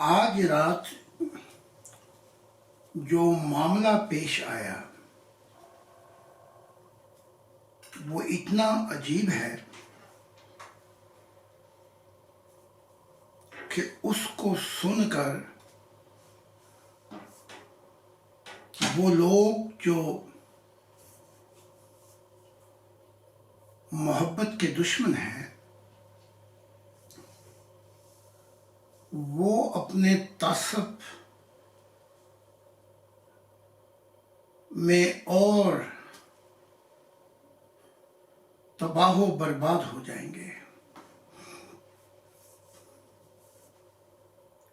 آج رات جو معاملہ پیش آیا وہ اتنا عجیب ہے کہ اس کو سن کر وہ لوگ جو محبت کے دشمن ہیں وہ اپنے تعصب میں اور تباہ و برباد ہو جائیں گے،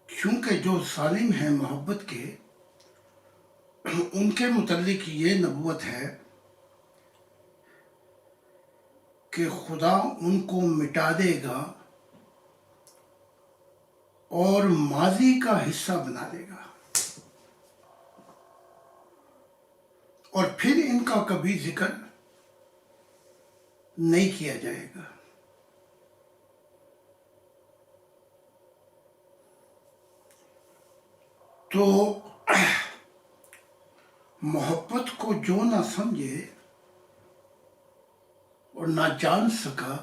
کیونکہ جو ظالم ہیں محبت کے ان کے متعلق یہ نبوت ہے کہ خدا ان کو مٹا دے گا اور ماضی کا حصہ بنا دے گا اور پھر ان کا کبھی ذکر نہیں کیا جائے گا۔ تو محبت کو جو نہ سمجھے اور نہ جان سکا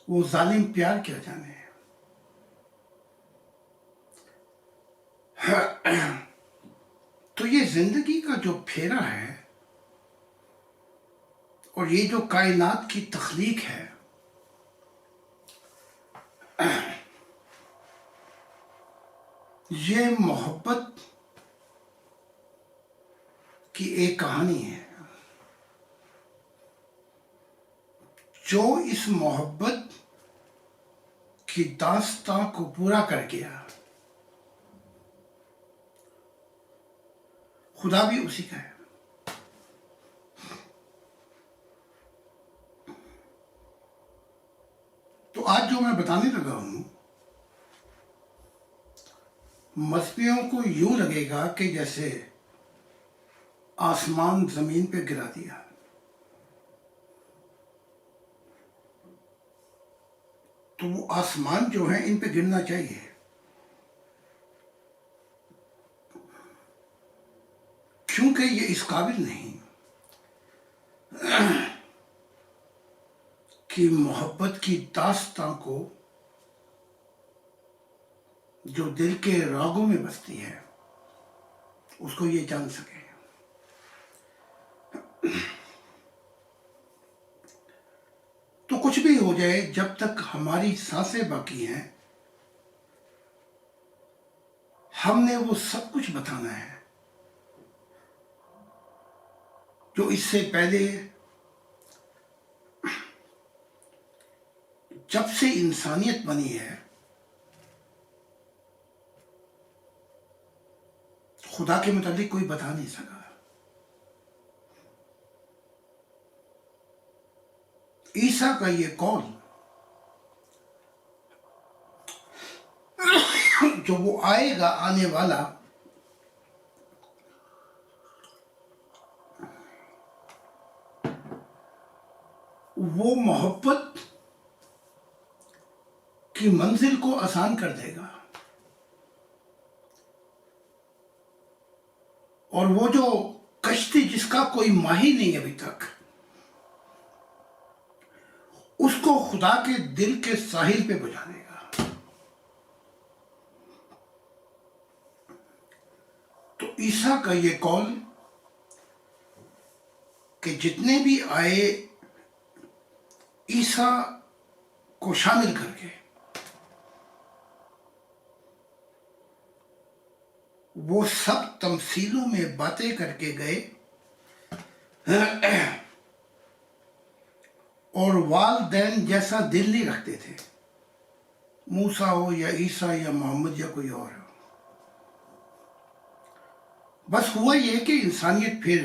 وہ ظالم پیار کیا جانے۔ تو یہ زندگی کا جو پھیرا ہے اور یہ جو کائنات کی تخلیق ہے یہ محبت کی ایک کہانی ہے۔ جو اس محبت کی داستاں کو پورا کر گیا خدا بھی اسی کا ہے۔ تو آج جو میں بتانے لگا ہوں مذہبیوں کو یوں لگے گا کہ جیسے آسمان زمین پہ گرا دیا، تو وہ آسمان جو ہیں ان پہ گرنا چاہیے، کیونکہ یہ اس قابل نہیں کہ محبت کی داستاں کو جو دل کے راگوں میں بستی ہے اس کو یہ جان سکے۔ تو کچھ بھی ہو جائے، جب تک ہماری سانسیں باقی ہیں ہم نے وہ سب کچھ بتانا ہے جو اس سے پہلے جب سے انسانیت بنی ہے خدا کے متعلق کوئی بتا نہیں سکا۔ عیسیٰ کا یہ قول جو وہ آئے گا آنے والا وہ محبت کی منزل کو آسان کر دے گا، اور وہ جو کشتی جس کا کوئی ماہی نہیں ابھی تک اس کو خدا کے دل کے ساحل پہ پہنچا دے گا۔ تو عیسیٰ کا یہ قول کہ جتنے بھی آئے عیسیٰ کو شامل کر کے وہ سب تمثیلوں میں باتیں کر کے گئے اور والدین جیسا دل نہیں رکھتے تھے، موسیٰ ہو یا عیسیٰ یا محمد یا کوئی اور ہو۔ بس ہوا یہ کہ انسانیت پھر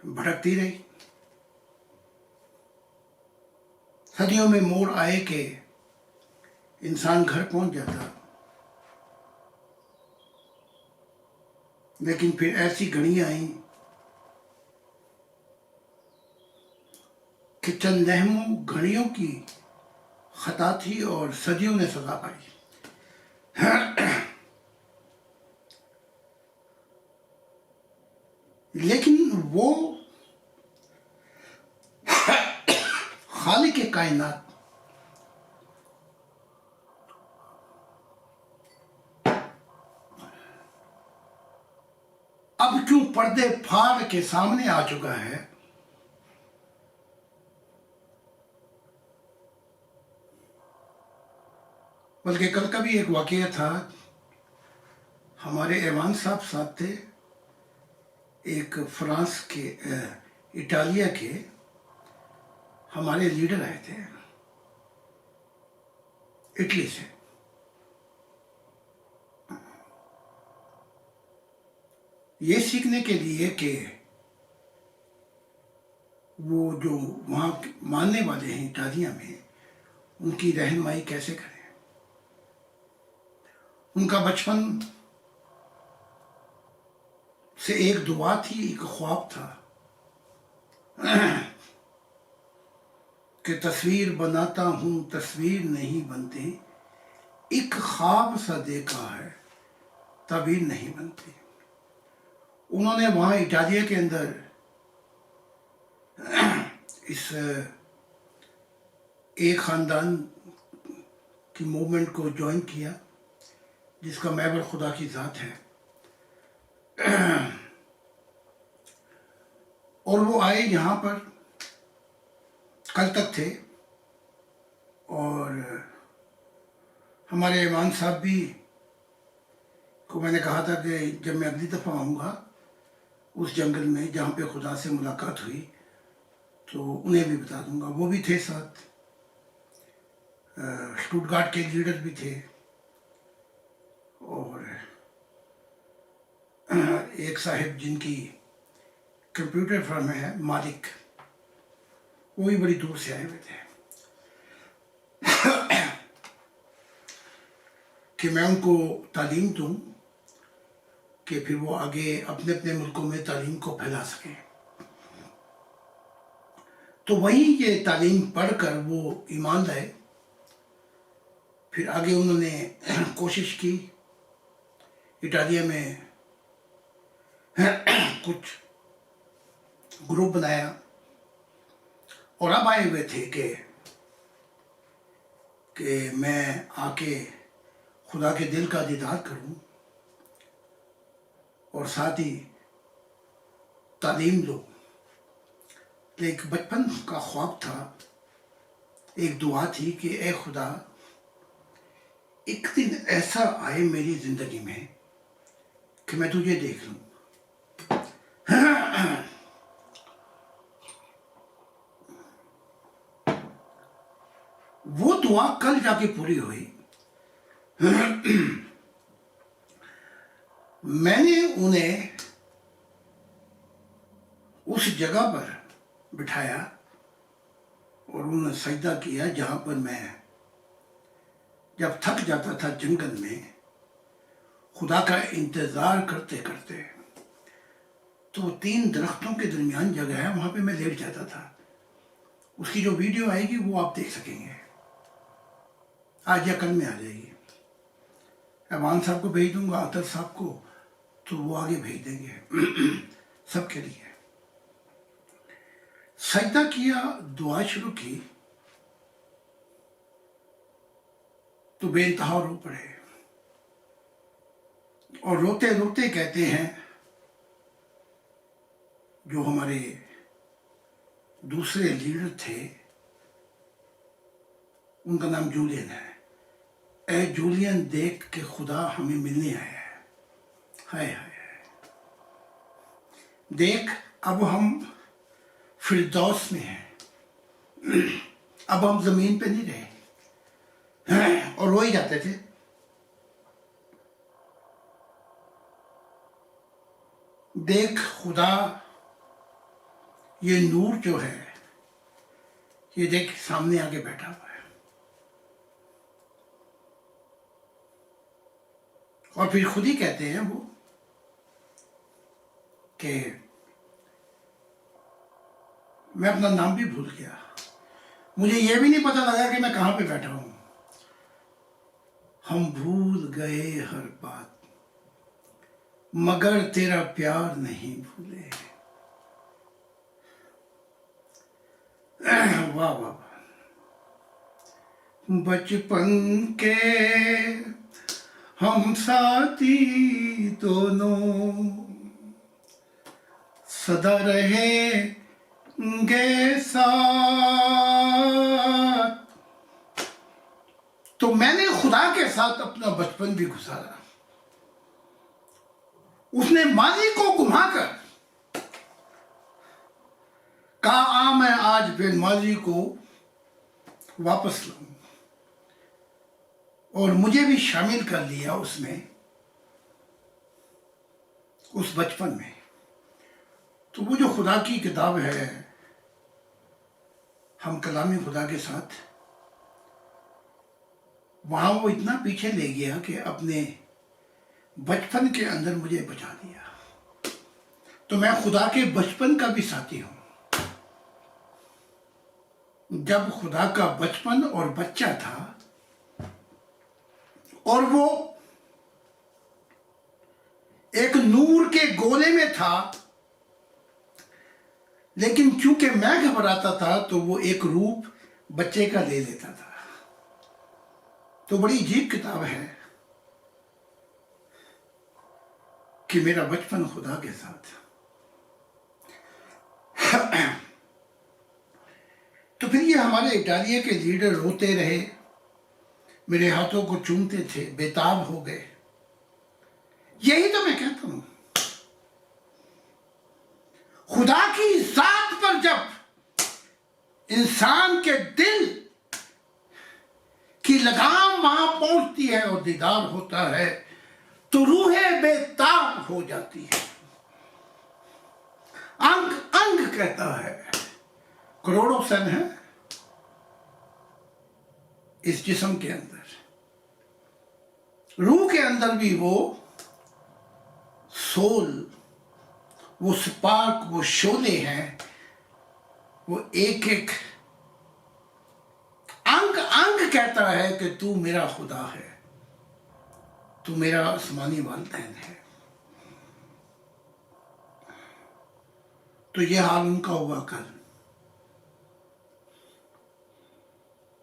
بھٹکتی رہی، صدیوں میں موڑ آئے کہ انسان گھر پہنچ جاتا، لیکن پھر ایسی گھڑیاں آئیں کہ چند اہم گھڑیوں کی خطا تھی اور صدیوں نے سزا پائی. لیکن وہ خالق کائنات اب کیوں پردے پھاڑ کے سامنے آ چکا ہے. بلکہ کل کا بھی ایک واقعہ تھا. ہمارے ایوان صاحب ساتھ تھے. ایک فرانس کے اٹالیا کے ہمارے لیڈر آئے تھے اٹلی سے. یہ سیکھنے کے لیے کہ وہ جو وہاں ماننے والے ہیں اٹالیا میں ان کی رہنمائی کیسے کریں. ان کا بچپن سے ایک دعا تھی, ایک خواب تھا کہ تصویر بناتا ہوں تصویر نہیں بنتی, ایک خواب سا دیکھا ہے تعبیر نہیں بنتی. انہوں نے وہاں اٹالیا کے اندر اس ایک خاندان کی موومنٹ کو جوائن کیا جس کا محور خدا کی ذات ہے. اور وہ آئے یہاں پر, کل تک تھے. اور ہمارے ایمان صاحب بھی کو میں نے کہا تھا کہ جب میں اگلی دفعہ آؤں گا اس جنگل میں جہاں پہ خدا سے ملاقات ہوئی تو انہیں بھی بتا دوں گا. وہ بھی تھے ساتھ, اسٹوٹگارٹ کے لیڈر بھی تھے, اور ایک صاحب جن کی کمپیوٹر فرم ہے مالک, وہ بھی بڑی دور سے آئے ہوئے تھے کہ میں ان کو تعلیم دوں کہ پھر وہ آگے اپنے اپنے ملکوں میں تعلیم کو پھیلا سکیں. تو وہیں یہ تعلیم پڑھ کر وہ ایمان لائے. پھر آگے انہوں نے کوشش کی, اٹالیا میں کچھ گروپ بنایا, اور اب آئے ہوئے تھے کہ میں آ کے خدا کے دل کا دیدار کروں اور ساتھ ہی تعلیم دو. ایک بچپن کا خواب تھا, ایک دعا تھی کہ اے خدا ایک دن ایسا آئے میری زندگی میں کہ میں تجھے دیکھ لوں. وہ دعا کل جا کے پوری ہوئی. میں نے انہیں اس جگہ پر بٹھایا اور انہوں نے سجدہ کیا جہاں پر میں جب تھک جاتا تھا جنگل میں خدا کا انتظار کرتے کرتے, تو 3 درختوں کے درمیان جگہ ہے وہاں پہ میں لیٹ جاتا تھا. اس کی جو ویڈیو آئے گی وہ آپ دیکھ سکیں گے, آج یا کل میں آ جائے گی. ایوان صاحب کو بھیج دوں گا, عطر صاحب کو, تو وہ آگے بھیج دیں گے سب کے لیے. سجدہ کیا, دعا شروع کی تو بے انتہا رو پڑے, اور روتے روتے کہتے ہیں جو ہمارے دوسرے لیڈر تھے, ان کا نام جولین ہے, اے جولین دیکھ کے خدا ہمیں ملنے آیا ہے. ہائے ہائے دیکھ, اب ہم فردوس میں ہیں, اب ہم زمین پہ نہیں رہے. اور رو ہی جاتے تھے. دیکھ خدا یہ نور جو ہے یہ دیکھ سامنے آگے بیٹھا ہوا ہے. اور پھر خود ہی کہتے ہیں وہ کہ میں اپنا نام بھی بھول گیا, مجھے یہ بھی نہیں پتہ لگا کہ میں کہاں پہ بیٹھا ہوں. ہم بھول گئے ہر بات مگر تیرا پیار نہیں بھولے. واہ واہ واہ. بچپن کے ہم ساتھی دونوں سدا رہیں گے ساتھ. تو میں نے خدا کے ساتھ اپنا بچپن بھی گزارا. اس نے ماضی کو گھما کر کہا میں آج پھر ماضی کو واپس لاؤں اور مجھے بھی شامل کر لیا اس میں، اس بچپن میں. تو وہ جو خدا کی کتاب ہے ہم کلامی خدا کے ساتھ، وہاں وہ اتنا پیچھے لے گیا کہ اپنے بچپن کے اندر مجھے بچا دیا. تو میں خدا کے بچپن کا بھی ساتھی ہوں. جب خدا کا بچپن اور بچہ تھا اور وہ ایک نور کے گولے میں تھا، لیکن چونکہ میں گھبراتا تھا تو وہ ایک روپ بچے کا لے لیتا تھا. تو بڑی عجیب کتاب ہے کہ میرا بچپن خدا کے ساتھ. تو پھر یہ ہمارے اٹالیہ کے لیڈر روتے رہے، میرے ہاتھوں کو چومتے تھے، بےتاب ہو گئے. یہی تو میں کہتا ہوں، خدا کی ذات پر جب انسان کے دل کی لگام وہاں پہنچتی ہے اور دیدار ہوتا ہے تو روح بےتاب ہو جاتی ہے. انگ انگ کہتا ہے، کروڑوں سن ہے اس جسم کے اندر، روح کے اندر بھی وہ سول، وہ سپارک، وہ شعلے ہیں، وہ ایک ایک انگ انگ کہتا ہے کہ تو میرا خدا ہے، تو میرا آسمانی والدین ہے. تو یہ حال ان کا ہوا کل.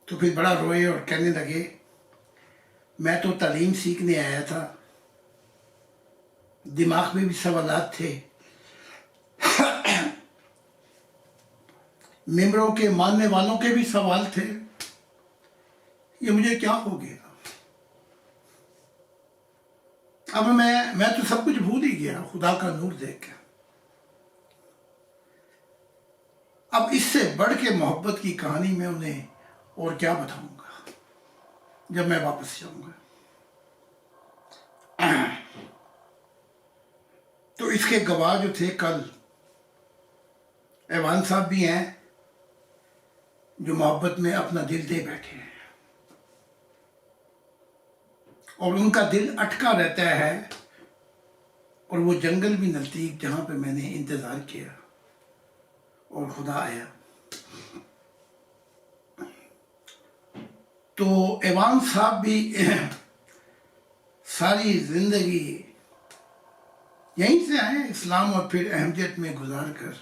تو پھر بڑا روئے اور کہنے لگے میں تو تعلیم سیکھنے آیا تھا، دماغ میں بھی سوالات تھے، ممبروں کے ماننے والوں کے بھی سوال تھے، یہ مجھے کیا ہو گیا؟ اب میں تو سب کچھ بھول ہی گیا خدا کا نور دیکھ کے. اب اس سے بڑھ کے محبت کی کہانی میں انہیں اور کیا بتاؤں گا جب میں واپس جاؤں گا. تو اس کے گواہ جو تھے کل ایوان صاحب بھی ہیں جو محبت میں اپنا دل دے بیٹھے ہیں، اور ان کا دل اٹکا رہتا ہے، اور وہ جنگل بھی نزدیک جہاں پہ میں نے انتظار کیا اور خدا آیا. تو ایوان صاحب بھی ساری زندگی یہیں سے آئے اسلام اور پھر احمدیت میں گزار کر.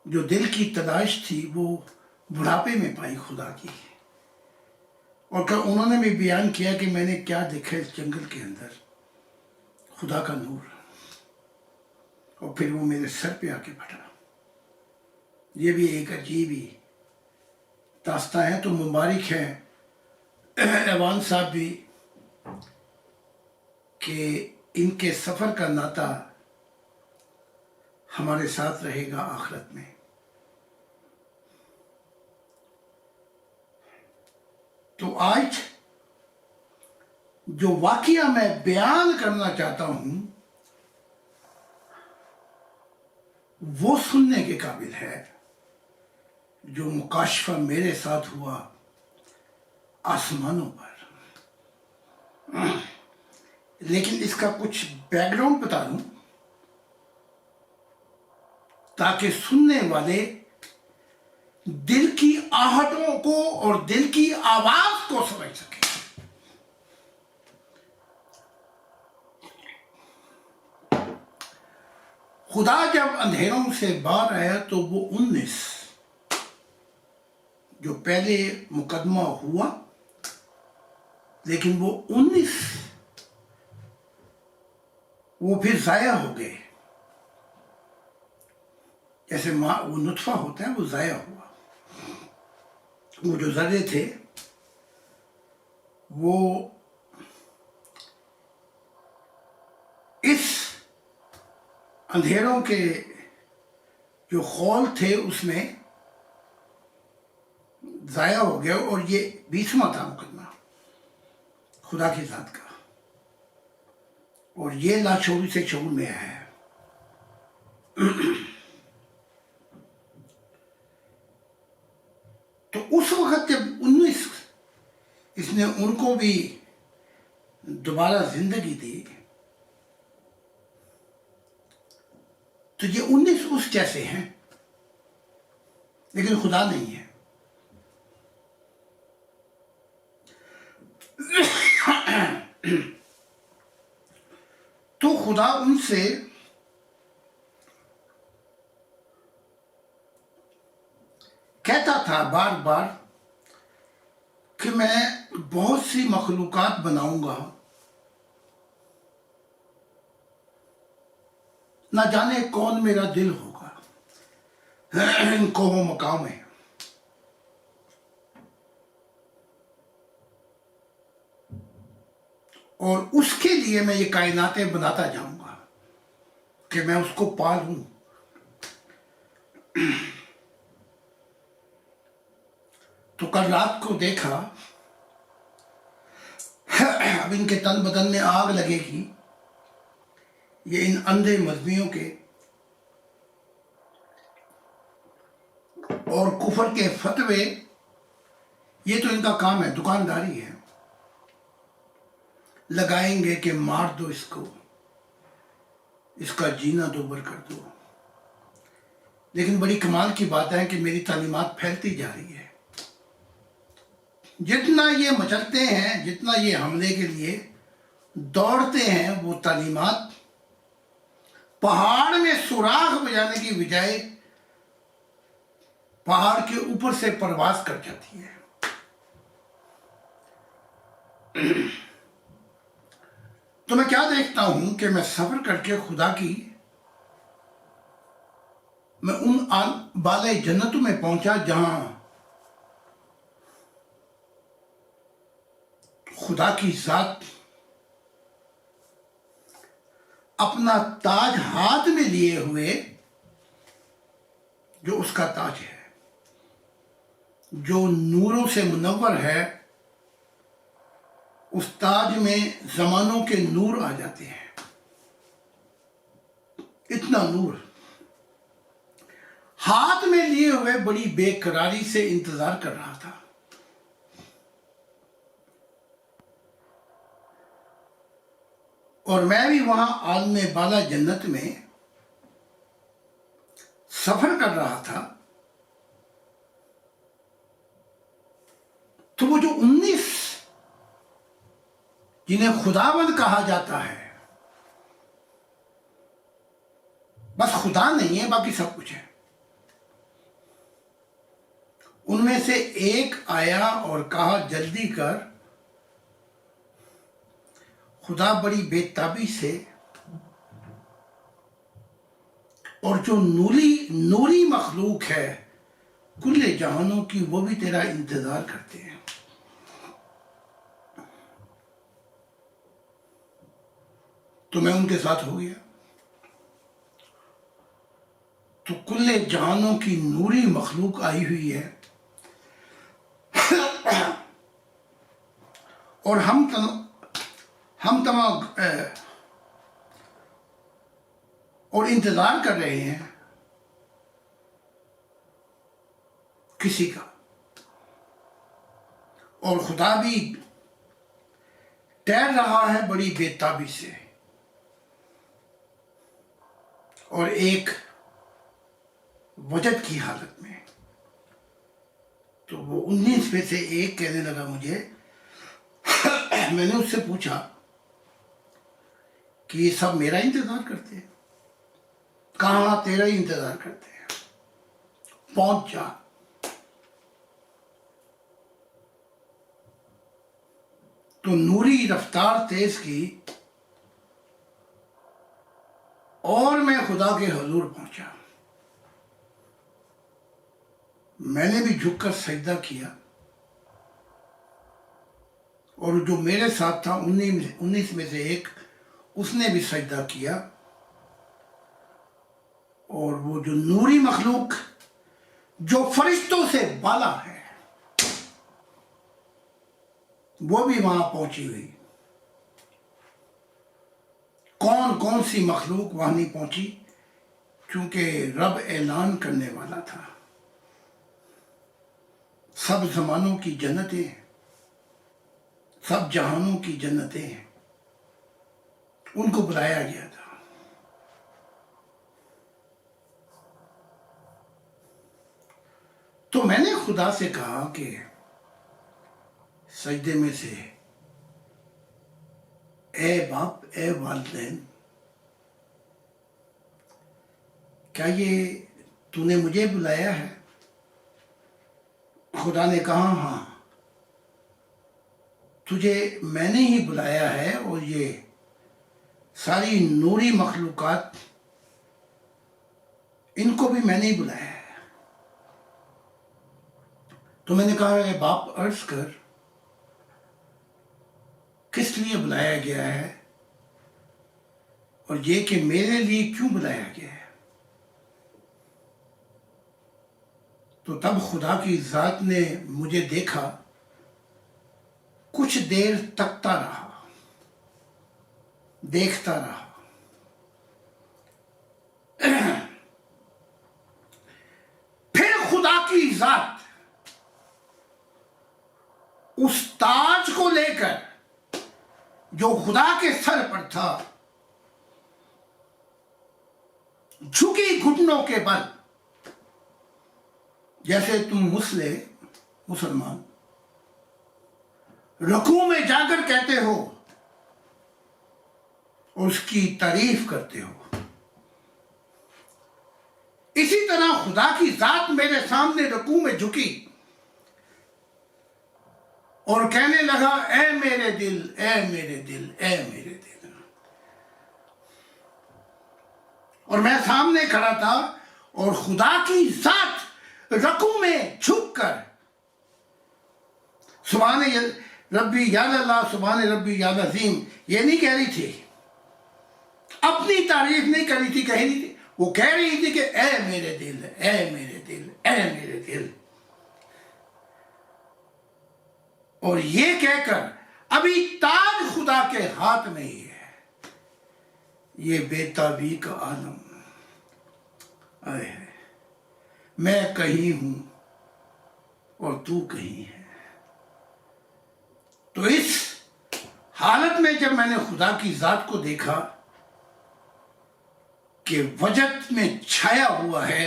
جو دل کی تلاش تھی وہ بڑھاپے میں پائی خدا کی، اور انہوں نے بھی بیان کیا کہ میں نے کیا دیکھا اس جنگل کے اندر، خدا کا نور، اور پھر وہ میرے سر پہ آ کے پھٹا. یہ بھی ایک عجیب ہی داستان ہے. تو مبارک ہے ایوان صاحب بھی کہ ان کے سفر کا ناطہ ہمارے ساتھ رہے گا آخرت میں. تو آج جو واقعہ میں بیان کرنا چاہتا ہوں وہ سننے کے قابل ہے، جو مکاشفہ میرے ساتھ ہوا آسمانوں پر. لیکن اس کا کچھ بیک گراؤنڈ بتا دوں تاکہ سننے والے دل کی آہٹوں کو اور دل کی آواز کو سمجھ سکے. خدا جب اندھیروں سے باہر آیا تو وہ 19 جو پہلے مقدمہ ہوا، لیکن وہ 19 وہ پھر ضائع ہو گئے. جیسے وہ نطفہ ہوتا ہے وہ ضائع ہوا. وہ جو ذرے تھے وہ اس اندھیروں کے جو خول تھے اس میں ضائع ہو گیا. اور یہ 20واں تھا مقدمہ خدا کی ذات کا، اور یہ لاشعوری سے شعور میں آیا ہے. تو اس وقت جب 19 اس نے ان کو بھی دوبارہ زندگی دی، تو یہ 19 اس جیسے ہیں لیکن خدا نہیں ہے. تو خدا ان سے کہتا تھا بار بار کہ میں بہت سی مخلوقات بناؤں گا، نہ جانے کون میرا دل ہوگا ان کو وہ مقام ہے. اور اس کے لیے میں یہ کائناتیں بناتا جاؤں گا کہ میں اس کو پالوں. تو کل رات کو دیکھا، اب ان کے تن بدن میں آگ لگے گی. یہ ان اندھے مذہبیوں کے اور کفر کے فتوے، یہ تو ان کا کام ہے، دکانداری ہے. لگائیں گے کہ مار دو اس کو، اس کا جینا دوبر کر دو. لیکن بڑی کمال کی بات ہے کہ میری تعلیمات پھیلتی جا رہی ہے. جتنا یہ مچلتے ہیں، جتنا یہ حملے کے لیے دوڑتے ہیں، وہ تعلیمات پہاڑ میں سوراخ بجانے کی بجائے پہاڑ کے اوپر سے پرواز کر جاتی ہے. تو میں کیا دیکھتا ہوں کہ میں سفر کر کے خدا کی، میں ان بالے جنتوں میں پہنچا جہاں خدا کی ذات اپنا تاج ہاتھ میں لیے ہوئے، جو اس کا تاج ہے، جو نوروں سے منور ہے، اس تاج میں زمانوں کے نور آ جاتے ہیں. اتنا نور ہاتھ میں لیے ہوئے بڑی بے قراری سے انتظار کر رہا تھا. اور میں بھی وہاں عالم بالا جنت میں سفر کر رہا تھا. تو وہ جو 19 جنہیں خداوند کہا جاتا ہے، بس خدا نہیں ہے، باقی سب کچھ ہے. ان میں سے ایک آیا اور کہا جلدی کر، خدا بڑی بے تابی سے، اور جو نوری مخلوق ہے کل جہانوں کی، وہ بھی تیرا انتظار کرتے ہیں. تو میں ان کے ساتھ ہو گیا. تو کل جہانوں کی نوری مخلوق آئی ہوئی ہے، اور ہم تمام اور انتظار کر رہے ہیں کسی کا. اور خدا بھی تیر رہا ہے بڑی بے تابی سے، اور ایک وجد کی حالت میں. تو وہ 19 میں سے ایک کہنے لگا مجھے، میں نے اس سے پوچھا کہ یہ سب میرا انتظار کرتے ہیں؟ کہاں تیرا ہی انتظار کرتے ہیں، پہنچ جا۔ تو نوری رفتار تیز کی اور میں خدا کے حضور پہنچا۔ میں نے بھی جھک کر سجدہ کیا، اور جو میرے ساتھ تھا 19 میں سے ایک، اس نے بھی سجدہ کیا، اور وہ جو نوری مخلوق جو فرشتوں سے بالا ہے وہ بھی وہاں پہنچی ہوئی۔ کون کون سی مخلوق وہاں نہیں پہنچی؟ کیونکہ رب اعلان کرنے والا تھا، سب زمانوں کی جنتیں، سب جہانوں کی جنتیں ہیں، ان کو بلایا گیا تھا۔ تو میں نے خدا سے کہا کہ سجدے میں سے، اے باپ، اے والدین، کیا یہ تو نے مجھے بلایا ہے؟ خدا نے کہا ہاں، تجھے میں نے ہی بلایا ہے، اور یہ ساری نوری مخلوقات، ان کو بھی میں نے ہی بلایا ہے۔ تو میں نے کہا اے باپ، عرض کر کس لیے بلایا گیا ہے، اور یہ کہ میرے لیے کیوں بلایا گیا ہے؟ تو تب خدا کی ذات نے مجھے دیکھا، کچھ دیر تکتا رہا، دیکھتا رہا۔ پھر خدا کی ذات اس تاج کو لے کر جو خدا کے سر پر تھا، جھکی گھٹنوں کے بل، جیسے تم مسلمان رکوع میں جا کر کہتے ہو اور اس کی تعریف کرتے ہو، اسی طرح خدا کی ذات میرے سامنے رکوع میں جھکی اور کہنے لگا، اے میرے دل، اے میرے دل، اے میرے دل۔ اور میں سامنے کھڑا تھا، اور خدا کی ذات رکوع میں جھک کر سبحان ربی یا اللہ، سبحان ربی یا عظیم، یہ نہیں کہہ رہی تھی، اپنی تعریف نہیں کر رہی تھی، کہہ رہی تھی، وہ کہہ رہی تھی کہ اے میرے دل، اے میرے دل، اے میرے دل۔ اور یہ کہہ کر ابھی تاج خدا کے ہاتھ میں ہی ہے، یہ بے تابی کا عالم، میں کہیں ہوں اور تو کہیں ہے۔ تو اس حالت میں جب میں نے خدا کی ذات کو دیکھا کہ وجد میں چھایا ہوا ہے،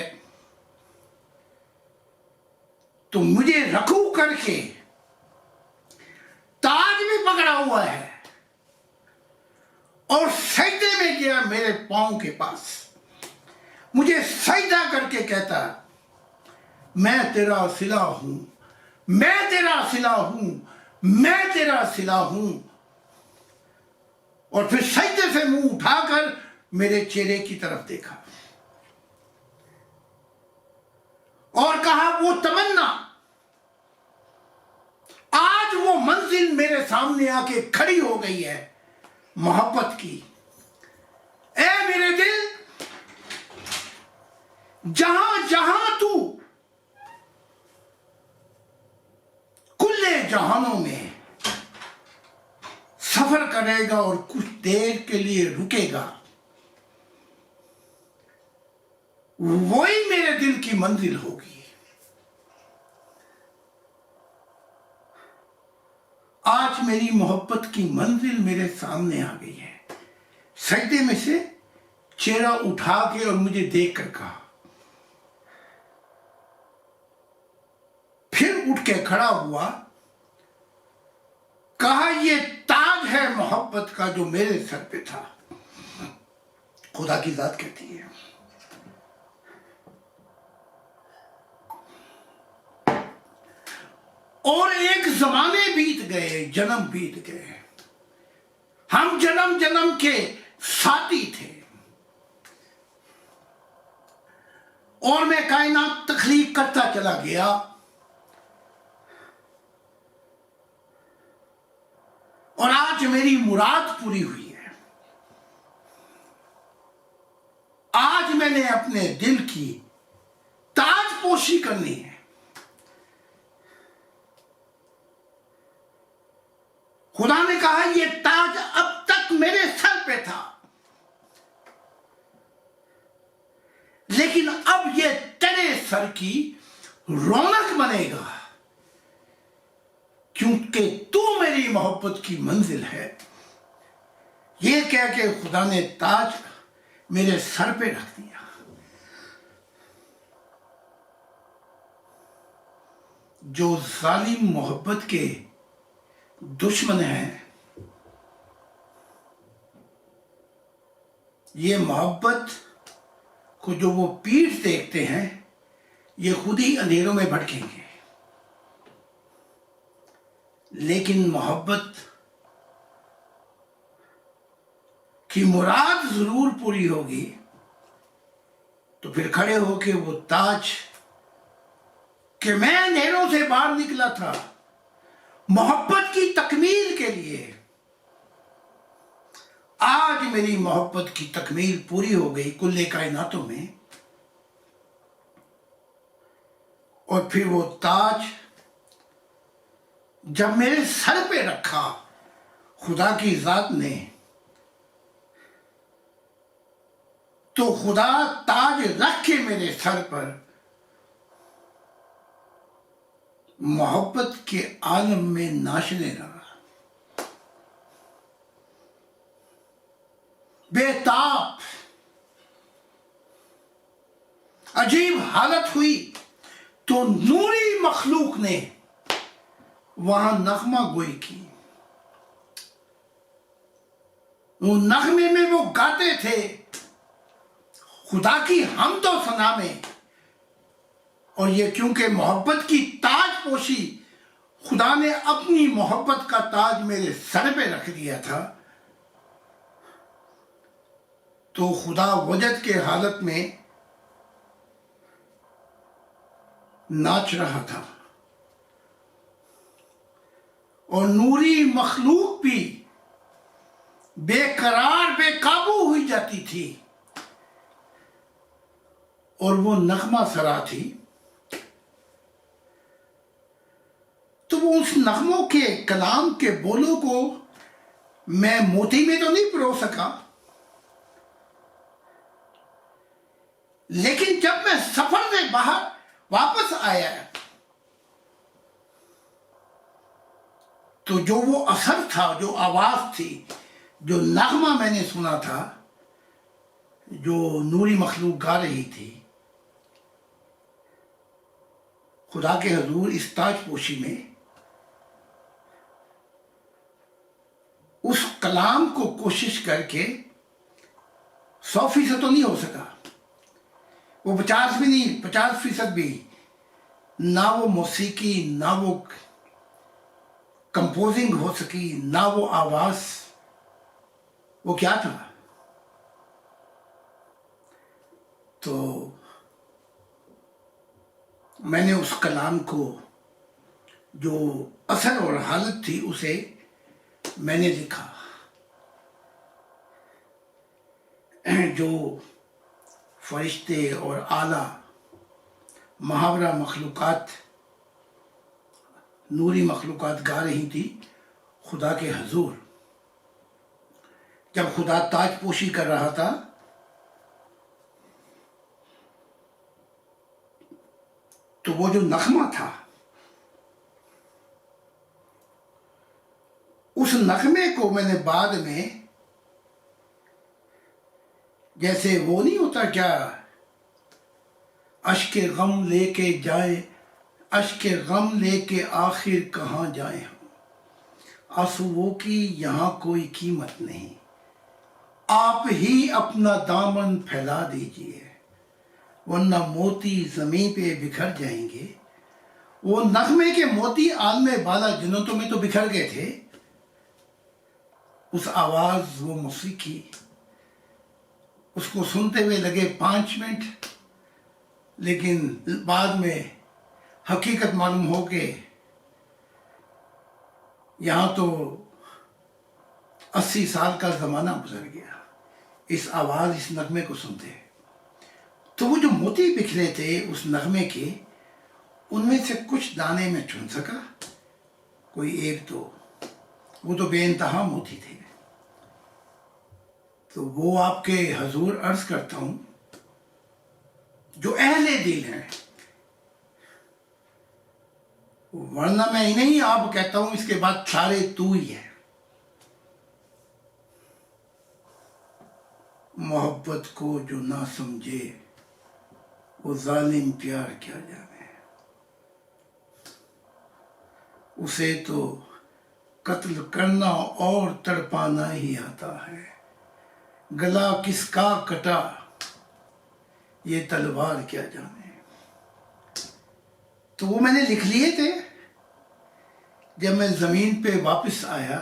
تو مجھے رکوع کر کے تاج بھی پکڑا ہوا ہے، اور سجدے میں گیا میرے پاؤں کے پاس، مجھے سجدہ کر کے کہتا، میں تیرا صلہ ہوں، میں تیرا صلہ ہوں، میں تیرا صلہ ہوں۔ اور پھر سجدے سے منہ اٹھا کر میرے چہرے کی طرف دیکھا اور کہا، وہ تمنا، آج وہ منزل میرے سامنے آ کے کھڑی ہو گئی ہے، محبت کی۔ اے میرے دل، جہاں جہاں تو کل جہانوں میں سفر کرے گا اور کچھ دیر کے لیے رکے گا، وہی میرے دل کی منزل ہوگی۔ آج میری محبت کی منزل میرے سامنے آ گئی ہے۔ سجدے میں سے چہرہ اٹھا کے اور مجھے دیکھ کر کہا، پھر اٹھ کے کھڑا ہوا، کہا یہ تاج ہے محبت کا جو میرے سر پہ تھا. خدا کی ذات کہتی ہے اور ایک زمانے بیت گئے، جنم بیت گئے، ہم جنم جنم کے ساتھی تھے، اور میں کائنات تخلیق کرتا چلا گیا، اور آج میری مراد پوری ہوئی ہے. آج میں نے اپنے دل کی تاج پوشی کرنی ہے. خدا نے کہا یہ تاج اب تک میرے سر پہ تھا، لیکن اب یہ تیرے سر کی رونق بنے گا، کیونکہ تو میری محبت کی منزل ہے. یہ کہہ کے خدا نے تاج میرے سر پہ رکھ دیا. جو ظالم محبت کے دشمن ہیں، یہ محبت کو جو وہ پیٹھ دیکھتے ہیں، یہ خود ہی اندھیروں میں بھٹکیں گے. لیکن محبت کی مراد ضرور پوری ہوگی تو پھر کھڑے ہو کے وہ تاج کہ میں اندھیروں سے باہر نکلا تھا محبت کی تکمیل کے لیے، آج میری محبت کی تکمیل پوری ہو گئی کل کائناتوں میں، اور پھر وہ تاج جب میرے سر پہ رکھا خدا کی ذات نے، تو خدا تاج رکھ کے میرے سر پر محبت کے عالم میں ناشنے لگا. بے تاب عجیب حالت ہوئی تو نوری مخلوق نے وہاں نغمہ گوئی کی. وہ نغمے میں وہ گاتے تھے خدا کی حمد و ثنا میں، اور یہ کیونکہ محبت کی تاج پوشی خدا نے اپنی محبت کا تاج میرے سر پہ رکھ دیا تھا، تو خدا وجد کے حالت میں ناچ رہا تھا، اور نوری مخلوق بھی بے قرار بے قابو ہوئی جاتی تھی، اور وہ نغمہ سرا تھی. تو وہ اس نغموں کے کلام کے بولوں کو میں موتی میں تو نہیں پرو سکا، لیکن جب میں سفر سے باہر واپس آیا تو جو وہ اثر تھا، جو آواز تھی، جو نغمہ میں نے سنا تھا، جو نوری مخلوق گا رہی تھی، خدا کے حضور اس تاج پوشی میں اس کلام کو کوشش کر کے 100% تو نہیں ہو سکا، وہ 50 بھی نہیں، 50% بھی نہ وہ موسیقی، نہ وہ کمپوزنگ ہو سکی، نہ وہ آواز. وہ کیا تھا؟ تو میں نے اس کلام کو جو اثر اور حالت تھی اسے میں نے لکھا. جو فرشتے اور اعلیٰ محاورہ مخلوقات، نوری مخلوقات گا رہی تھی خدا کے حضور، جب خدا تاج پوشی کر رہا تھا، تو وہ جو نغمہ تھا، اس نغمے کو میں نے بعد میں، جیسے وہ نہیں ہوتا کیا، اشک غم لے کے جائے اشک غم لے کے آخر کہاں جائیں ہم، آنسوؤں کی یہاں کوئی قیمت نہیں، آپ ہی اپنا دامن پھیلا دیجئے، ورنہ موتی زمین پہ بکھر جائیں گے۔ وہ نغمے کے موتی عالم بالا جنتوں میں تو بکھر گئے تھے، اس آواز وہ موسیقی، اس کو سنتے ہوئے لگے 5 منٹ، لیکن بعد میں حقیقت معلوم ہو کہ یہاں تو 80 سال کا زمانہ گزر گیا اس آواز، اس نغمے کو سنتے ہیں۔ تو وہ جو موتی بکھرے تھے اس نغمے کے، ان میں سے کچھ دانے میں چن سکا، کوئی ایک دو، وہ تو بے انتہا موتی تھے۔ تو وہ آپ کے حضور عرض کرتا ہوں جو اہل دل ہیں، ورنہ میں انہیں آپ کہتا ہوں، اس کے بعد سارے تو ہی ہے۔ محبت کو جو نہ سمجھے وہ ظالم پیار کیا جانے، اسے تو قتل کرنا اور تڑپانا ہی آتا ہے، گلا کس کا کٹا یہ تلوار کیا جانے۔ تو وہ میں نے لکھ لیے تھے۔ جب میں زمین پہ واپس آیا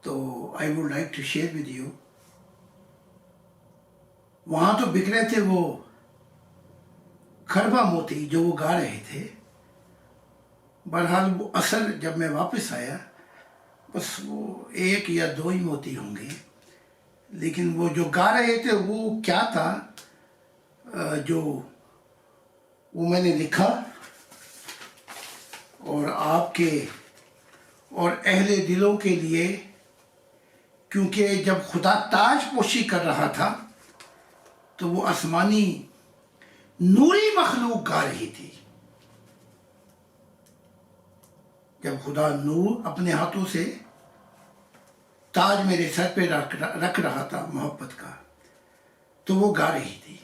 تو I would like to share with you، وہاں تو بکھرے تھے وہ کھربا موتی جو وہ گا رہے تھے۔ بہرحال وہ اثر جب میں واپس آیا، بس وہ 1 یا 2 ہی موتی ہوں گے، لیکن وہ جو گا رہے تھے وہ کیا تھا، جو وہ میں نے لکھا اور آپ کے اور اہل دلوں کے لیے، کیونکہ جب خدا تاج پوشی کر رہا تھا تو وہ آسمانی نوری مخلوق گا رہی تھی۔ جب خدا نور اپنے ہاتھوں سے تاج میرے سر پہ رکھ رہا تھا محبت کا، تو وہ گا رہی تھی۔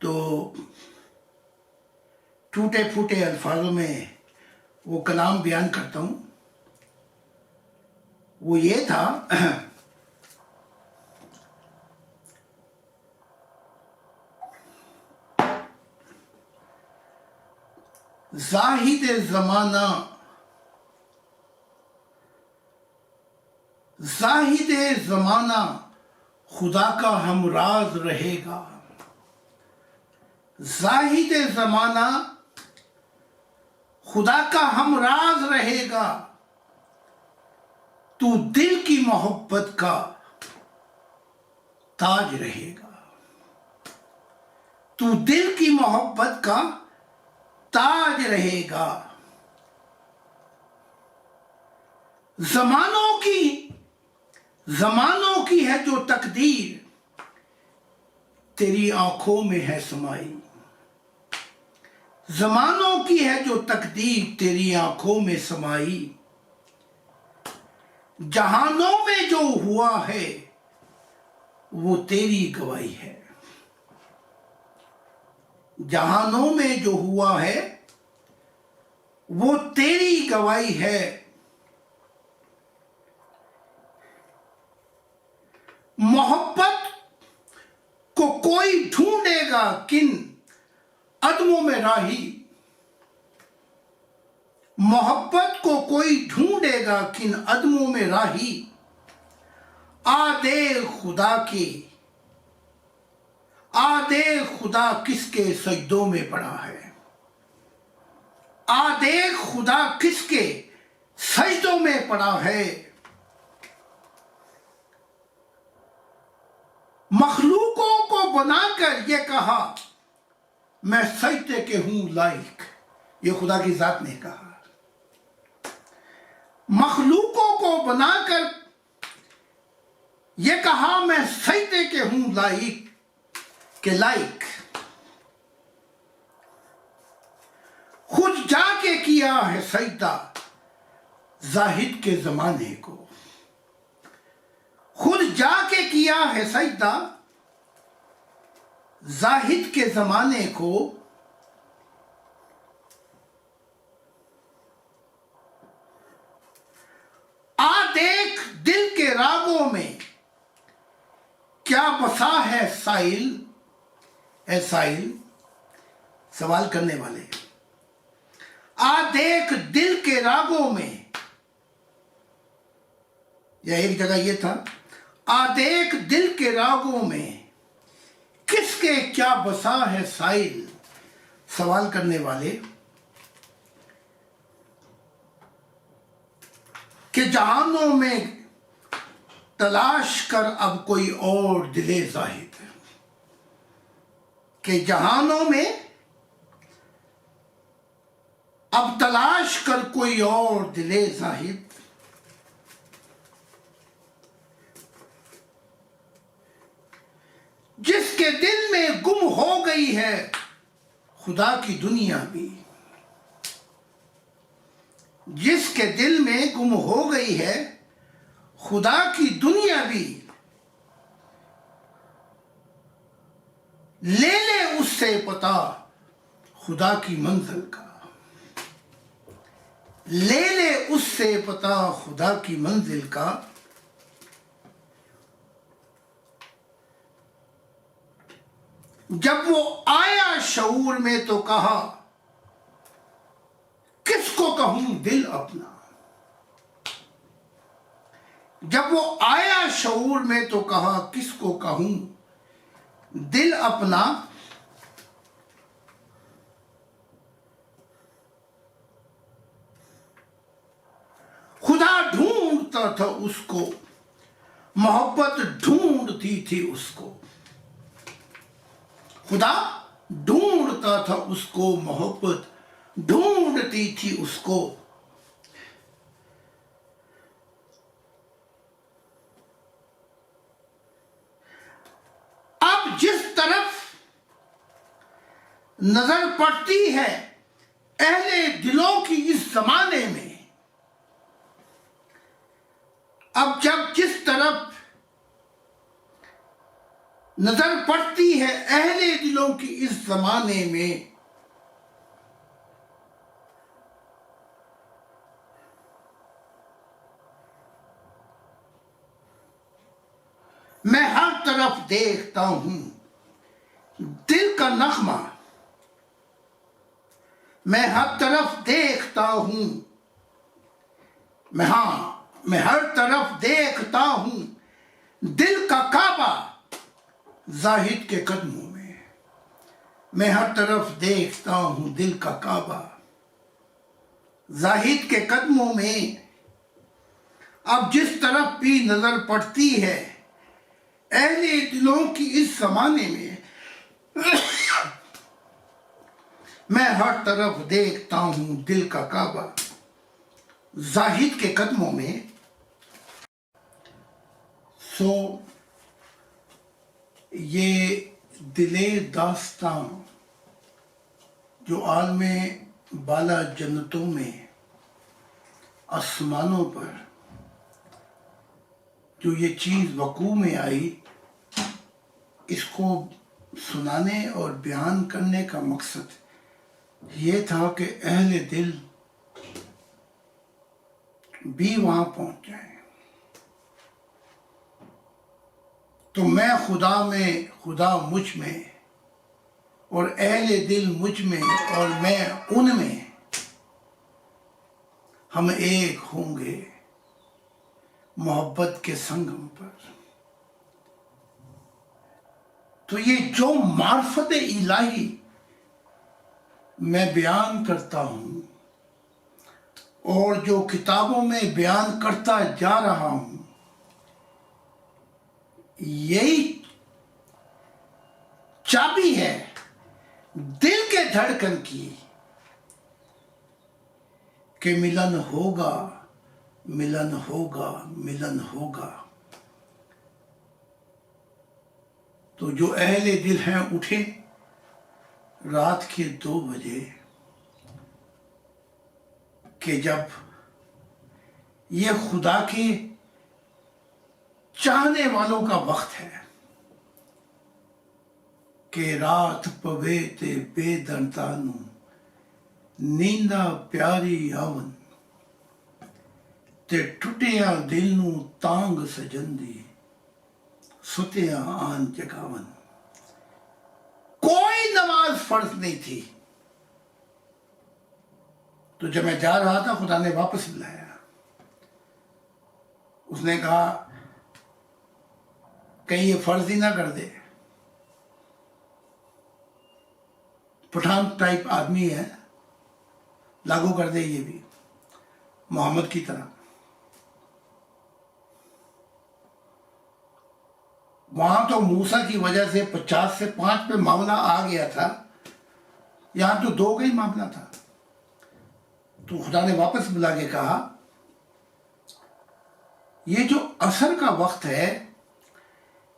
تو ٹوٹے پھوٹے الفاظوں میں وہ کلام بیان کرتا ہوں، وہ یہ تھا زاہد زمانہ، زاہد زمانہ خدا کا ہمراز رہے گا، زاہد زمانہ خدا کا ہمراز رہے گا، تو دل کی محبت کا تاج رہے گا، تو دل کی محبت کا تاج رہے گا۔ زمانوں کی ہے جو تقدیر تیری آنکھوں میں ہے سمائی، زمانوں کی ہے جو تقدیر تیری آنکھوں میں سمائی، جہانوں میں جو ہوا ہے وہ تیری گواہی ہے، جہانوں میں جو ہوا ہے وہ تیری گواہی ہے۔ محبت کو کوئی ڈھونڈے گا کن عدموں میں راہی، محبت کو کوئی ڈھونڈے گا کن عدموں میں راہی، آدے خدا کس کے سجدوں میں پڑا ہے، آدے خدا کس کے سجدوں میں پڑا ہے۔ مخلوقوں کو بنا کر یہ کہا میں سجدے کے ہوں لائق، یہ خدا کی ذات نے کہا۔ مخلوقوں کو بنا کر یہ کہا میں سجدے کے ہوں لائق، خود جا کے کیا ہے سجدہ زاہد کے زمانے کو، خود جا کے کیا ہے سجدہ زاہد کے زمانے کو آ دیکھ دل کے راگوں میں کیا بسا ہے سائل، اے سائل سوال کرنے والے، آ دیکھ دل کے راگوں میں، یا ایک جگہ یہ تھا آ دیکھ دل کے راگوں میں کس کے کیا بسا ہے سائل، سوال کرنے والے کہ جہانوں میں تلاش کر اب کوئی اور دل زاہد، کہ جہانوں میں اب تلاش کر کوئی اور دل زاہد، جس کے دل میں گم ہو گئی ہے خدا کی دنیا بھی، جس کے دل میں گم ہو گئی ہے خدا کی دنیا بھی، لے لے اس سے پتہ خدا کی منزل کا، لے لے اس سے پتہ خدا کی منزل کا، جب وہ آیا شعور میں تو کہا کس کو کہوں دل اپنا، جب وہ آیا شعور میں تو کہا کس کو کہوں دل اپنا، خدا ڈھونڈتا تھا اس کو، محبت ڈھونڈتی تھی اس کو، خدا ڈھونڈتا تھا اس کو، محبت ڈھونڈتی تھی اس کو، اب جس طرف نظر پڑتی ہے اہل دلوں کی اس زمانے میں، اب جس طرف نظر پڑتی ہے اہل دلوں کی اس زمانے میں، میں ہر طرف دیکھتا ہوں دل کا نغمہ، میں ہر طرف دیکھتا ہوں، میں ہر طرف دیکھتا ہوں دل کا کعبہ زاہد کے قدموں میں، میں ہر طرف دیکھتا ہوں دل کا کعبہ زاہد کے قدموں میں، اب جس طرف بھی نظر پڑتی ہے اہل دلوں کی اس زمانے میں، میں ہر طرف دیکھتا ہوں دل کا کعبہ زاہد کے قدموں میں۔ سو یہ دل داستاں جو عالم بالا جنتوں میں آسمانوں پر جو یہ چیز وقوع میں آئی، اس کو سنانے اور بیان کرنے کا مقصد یہ تھا کہ اہل دل بھی وہاں پہنچ جائیں، تو میں خدا میں، خدا مجھ میں، اور اہل دل مجھ میں اور میں ان میں، ہم ایک ہوں گے محبت کے سنگم پر۔ تو یہ جو معرفت الہی میں بیان کرتا ہوں اور جو کتابوں میں بیان کرتا جا رہا ہوں، یہی چابی ہے دل کے دھڑکن کی کہ ملن ہوگا، ملن ہوگا، ملن ہوگا۔ تو جو اہل دل ہیں اٹھے رات کے 2 بجے کہ جب یہ خدا کے چاہنے والوں کا وقت ہے کہ رات پوے تے بے دنتا نو نیندا پیاری آون تے ٹٹیاں دل نو تانگ سجن دی ستیاں آن جگاون. کوئی نماز فرض نہیں تھی. تو جب میں جا رہا تھا خدا نے واپس بلایا. اس نے کہا کہیں یہ فرض ہی نہ کر دے. پٹھان ٹائپ آدمی ہے, لاگو کر دے یہ بھی محمد کی طرح. وہاں تو موسیٰ کی وجہ سے 50 سے 5 پہ معاملہ آ گیا تھا, یہاں تو 2 کا ہی معاملہ تھا. تو خدا نے واپس بلا کے کہا یہ جو عصر کا وقت ہے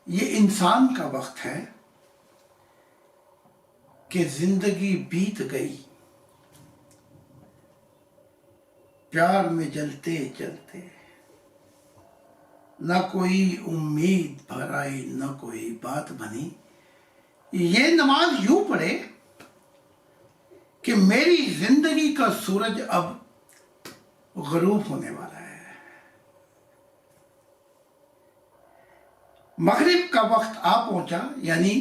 یہ انسان کا وقت ہے کہ زندگی بیت گئی پیار میں جلتے جلتے, نہ کوئی امید بھر آئی نہ کوئی بات بنی. یہ نماز یوں پڑھے کہ میری زندگی کا سورج اب غروب ہونے والا ہے. مغرب کا وقت آ پہنچا, یعنی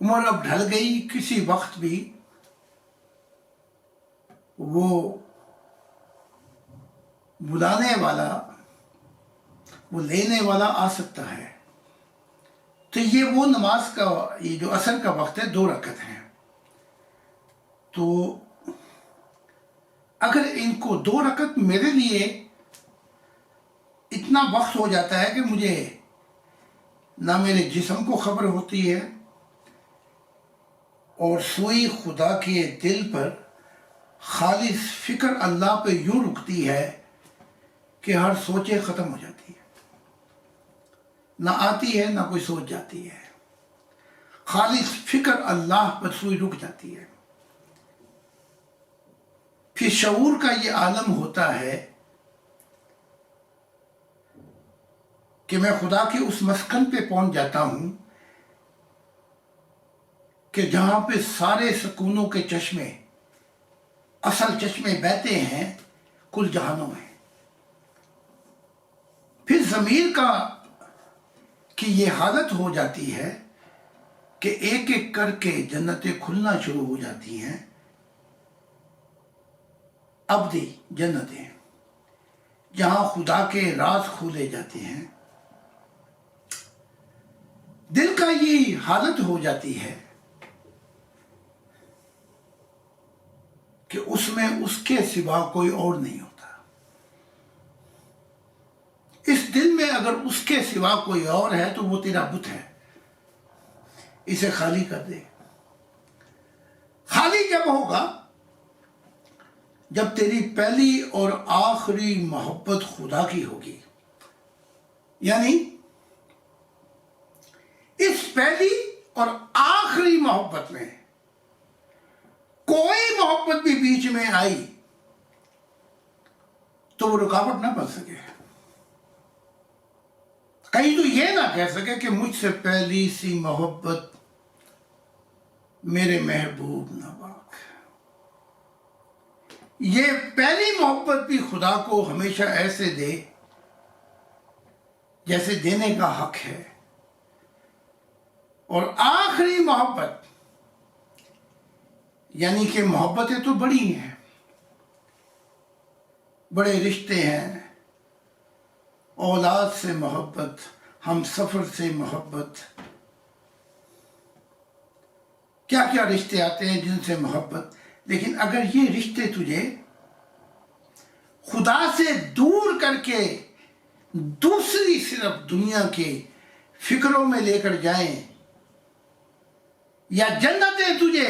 عمر اب ڈھل گئی. کسی وقت بھی وہ بلانے والا, وہ لینے والا آ سکتا ہے. تو یہ وہ نماز کا, یہ جو عصر کا وقت ہے 2 رکعت ہیں. تو اگر ان کو 2 رکعت میرے لیے اتنا وقت ہو جاتا ہے کہ مجھے نہ میرے جسم کو خبر ہوتی ہے اور سوئی خدا کے دل پر خالص فکر اللہ پہ یوں رکتی ہے کہ ہر سوچے ختم ہو جاتی ہے, نہ آتی ہے نہ کوئی سوچ جاتی ہے. خالص فکر اللہ پر سوئی رک جاتی ہے. پھر شعور کا یہ عالم ہوتا ہے کہ میں خدا کے اس مسکن پہ پہنچ جاتا ہوں کہ جہاں پہ سارے سکونوں کے چشمے, اصل چشمے بہتے ہیں کل جہانوں میں. پھر ضمیر کا کی یہ حالت ہو جاتی ہے کہ ایک ایک کر کے جنتیں کھلنا شروع ہو جاتی ہیں. ابدی جنتیں جہاں خدا کے راز کھولے جاتے ہیں. دل کا یہ حالت ہو جاتی ہے کہ اس میں اس کے سوا کوئی اور نہیں ہوتا. اس دل میں اگر اس کے سوا کوئی اور ہے تو وہ تیرا بت ہے, اسے خالی کر دے. خالی جب ہوگا جب تیری پہلی اور آخری محبت خدا کی ہوگی. یعنی اس پہلی اور آخری محبت میں کوئی محبت بھی بیچ میں آئی تو وہ رکاوٹ نہ بن سکے. کہیں تو یہ نہ کہہ سکے کہ مجھ سے پہلی سی محبت میرے محبوب نواک. یہ پہلی محبت بھی خدا کو ہمیشہ ایسے دے جیسے دینے کا حق ہے, اور آخری محبت یعنی کہ محبتیں تو بڑی ہیں, بڑے رشتے ہیں, اولاد سے محبت, ہم سفر سے محبت, کیا کیا رشتے آتے ہیں جن سے محبت. لیکن اگر یہ رشتے تجھے خدا سے دور کر کے دوسری صرف دنیا کے فکروں میں لے کر جائیں, یا جنتیں تجھے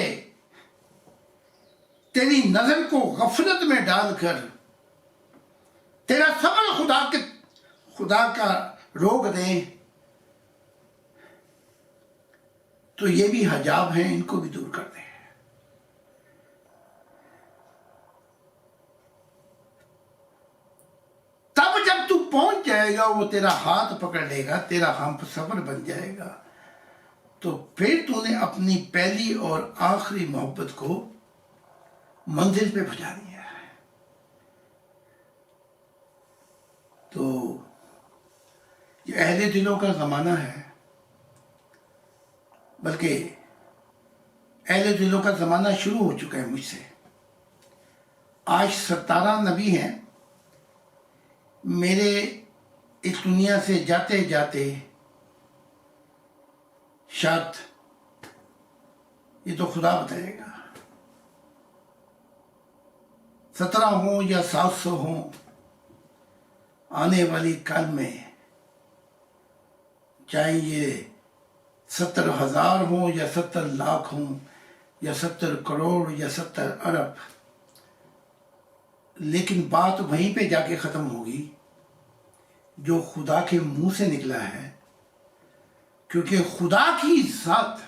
تیری نظر کو غفلت میں ڈال کر تیرا صبر خدا کا روک دیں, تو یہ بھی حجاب ہیں, ان کو بھی دور کر دیں. تب جب تو پہنچ جائے گا, وہ تیرا ہاتھ پکڑ لے گا, تیرا ہم سفر بن جائے گا, تو پھر تو نے اپنی پہلی اور آخری محبت کو منزل پہ پہنچا دیا ہے۔ تو یہ اہل دلوں کا زمانہ ہے، بلکہ اہل دلوں کا زمانہ شروع ہو چکا ہے مجھ سے۔ آج 17 نبی ہیں، میرے اس دنیا سے جاتے جاتے شاید یہ تو خدا بتائے گا 17 ہوں یا 700 ہوں، آنے والی کل میں چاہے یہ 70,000 ہوں یا 70 لاکھ ہوں یا 70 کروڑ یا 70 ارب، لیکن بات وہیں پہ جا کے ختم ہوگی جو خدا کے منہ سے نکلا ہے، کیونکہ خدا کی ذات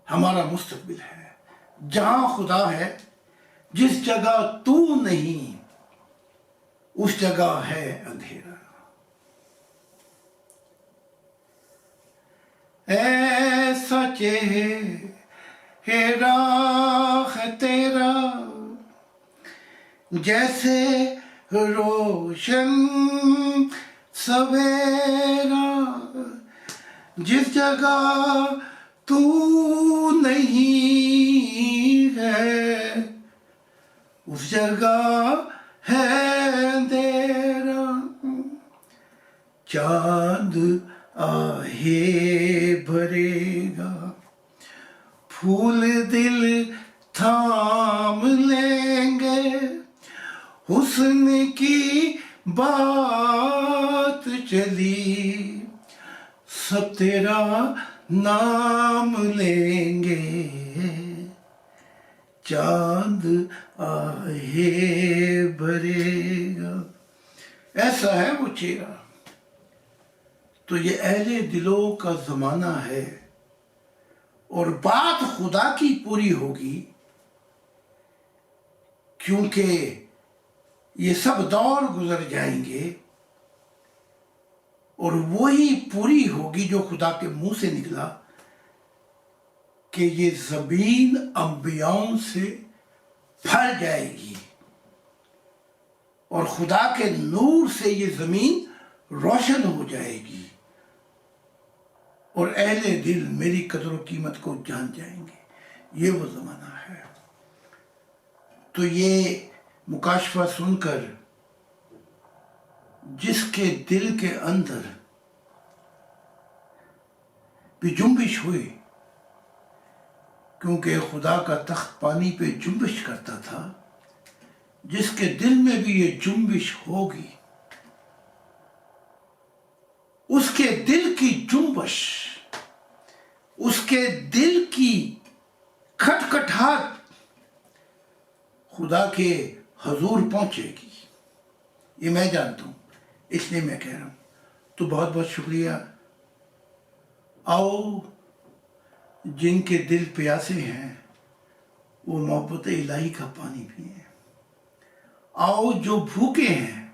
ہمارا مستقبل ہے۔ جہاں خدا ہے، جس جگہ تو نہیں اس جگہ ہے اندھیرا۔ ایسا چہرہ ہے تیرا جیسے روشن سویرا، جس جگہ تو نہیں ہے اس جگہ ہے اندھیرا۔ چاند آہے بھرے گا، پھول دل تھام لیں گے، حسن کی بات چلی سب تیرا نام لیں گے۔ چاند آہے بھرے گا، ایسا ہے وہ چہرہ۔ تو یہ اہل دلوں کا زمانہ ہے، اور بات خدا کی پوری ہوگی، کیونکہ یہ سب دور گزر جائیں گے اور وہی پوری ہوگی جو خدا کے منہ سے نکلا کہ یہ زمین انبیاؤں سے بھر جائے گی، اور خدا کے نور سے یہ زمین روشن ہو جائے گی، اور اہل دل میری قدر و قیمت کو جان جائیں گے۔ یہ وہ زمانہ ہے۔ تو یہ مکاشفہ سن کر جس کے دل کے اندر بھی جنبش ہوئی، کیونکہ خدا کا تخت پانی پہ جنبش کرتا تھا، جس کے دل میں بھی یہ جنبش ہوگی، اس کے دل کی جنبش، اس کے دل کی کھٹکھٹاہٹ خدا کے حضور پہنچے گی۔ یہ میں جانتا ہوں، اس لیے میں کہہ رہا ہوں۔ تو بہت بہت شکریہ۔ آؤ، جن کے دل پیاسے ہیں وہ محبت الہی کا پانی پئیں۔ آؤ، جو بھوکے ہیں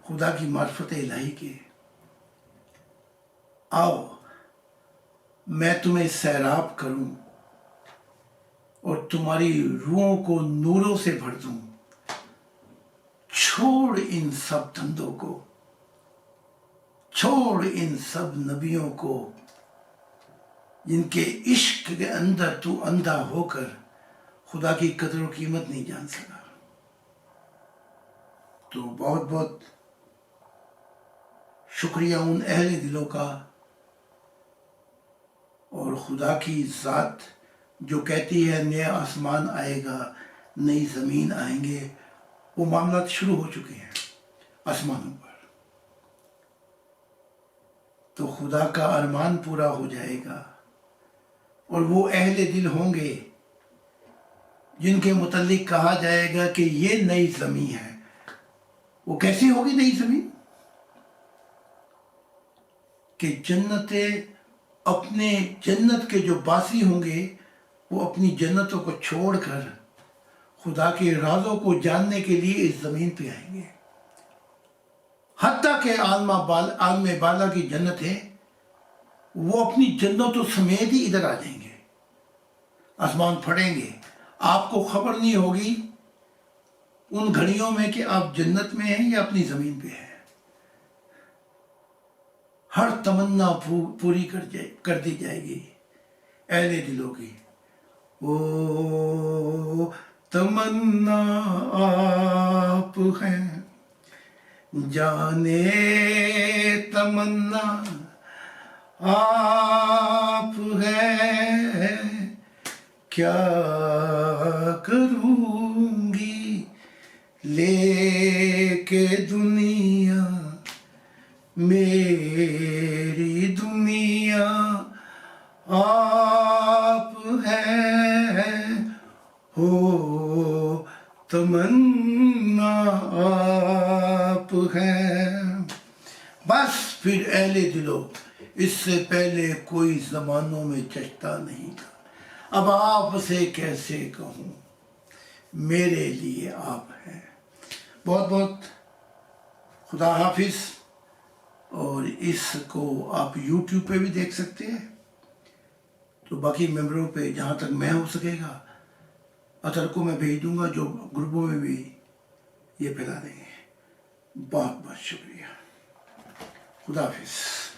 خدا کی معرفت الہی کے، آؤ میں تمہیں سیراب کروں اور تمہاری روحوں کو نوروں سے بھر دوں۔ چھوڑ ان سب دھندوں کو، چھوڑ ان سب نبیوں کو جن کے عشق کے اندر تو اندھا ہو کر خدا کی قدر و قیمت نہیں جان سکا۔ تو بہت بہت شکریہ ان اہل دلوں کا، اور خدا کی ذات جو کہتی ہے نیا آسمان آئے گا، نئی زمین آئیں گے، وہ معاملات شروع ہو چکے ہیں آسمانوں پر۔ تو خدا کا ارمان پورا ہو جائے گا، اور وہ اہل دل ہوں گے جن کے متعلق کہا جائے گا کہ یہ نئی زمین ہے۔ وہ کیسی ہوگی نئی زمین؟ کہ جنتیں اپنے جنت کے جو باسی ہوں گے وہ اپنی جنتوں کو چھوڑ کر خدا کے رازوں کو جاننے کے لیے اس زمین پہ آئیں گے۔ حتیٰ کہ عالم بالا کی جنتیں وہ اپنی جنتوں سمیت ہی ادھر آ جائیں گے، آسمان پھٹیں گے، آپ کو خبر نہیں ہوگی ان گھڑیوں میں کہ آپ جنت میں ہیں یا اپنی زمین پہ ہیں۔ ہر تمنا پوری کر دی جائے گی اہل دلوں کی۔ وہ تمنا آپ ہیں، جانے تمنا آپ ہے، کیا کروں گی لے کے دنیا، میری دنیا آپ ہے، ہو تمنا آپ ہے۔ بس پھر اہل دلوں، اس سے پہلے کوئی زمانوں میں چشتہ نہیں تھا، اب آپ سے کیسے کہوں، میرے لیے آپ ہیں۔ بہت بہت خدا حافظ۔ اور اس کو آپ یوٹیوب پہ بھی دیکھ سکتے ہیں، تو باقی ممبروں پہ جہاں تک میں ہو سکے گا اطہر کو میں بھیج دوں گا، جو گروپوں میں بھی یہ پھیلا دیں گے۔ بہت بہت شکریہ، خدا حافظ۔